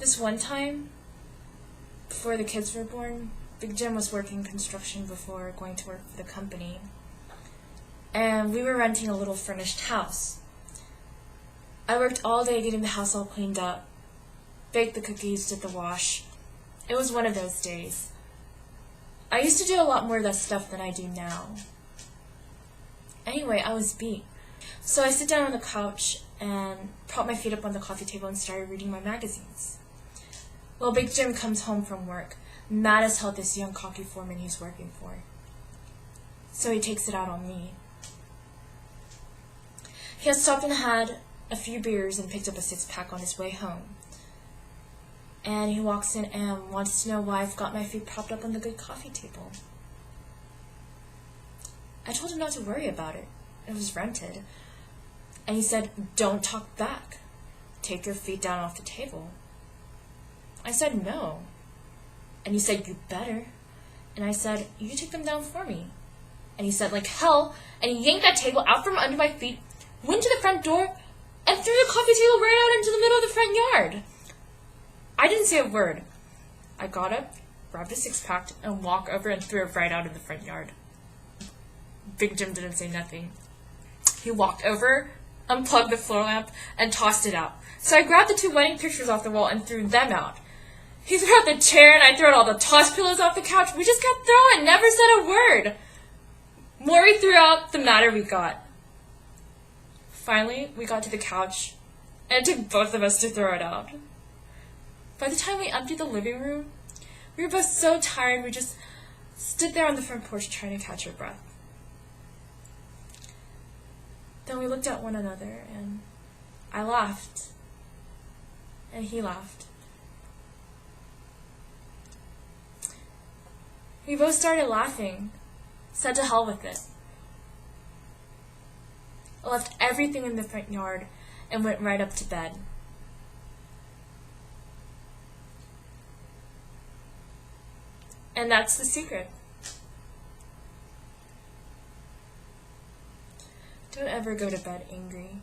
This one time, before the kids were born, Big Jim was working construction before going to work for the company. And we were renting a little furnished house. I worked all day getting the house all cleaned up, baked the cookies, did the wash. It was one of those days. I used to do a lot more of that stuff than I do now. Anyway, I was beat. So I sit down on the couch and prop my feet up on the coffee table and started reading my magazines. Well, Big Jim comes home from work, mad as hell at this young cocky foreman he's working for. So he takes it out on me. He had stopped and had a few beers and picked up a 6-pack on his way home. And he walks in and wants to know why I've got my feet propped up on the good coffee table. I told him not to worry about it. It was rented. And he said, "Don't talk back. Take your feet down off the table." I said, "No." And he said, "You better." And I said, "You take them down for me." And he said, "Like hell," and he yanked that table out from under my feet, went to the front door, and threw the coffee table right out into the middle of the front yard. I didn't say a word. I got up, grabbed a 6-pack, and walked over and threw it right out in the front yard. Big Jim didn't say nothing. He walked over, unplugged the floor lamp, and tossed it out. So I grabbed the 2 wedding pictures off the wall and threw them out. He threw out the chair, and I threw out all the toss pillows off the couch. We just kept throwing, never said a word. More we threw out, the madder we got. Finally, we got to the couch, and it took both of us to throw it out. By the time we emptied the living room, we were both so tired we just stood there on the front porch trying to catch our breath. Then we looked at one another, and I laughed, and he laughed. We both started laughing, said to hell with it. I left everything in the front yard and went right up to bed. And that's the secret. Don't ever go to bed angry.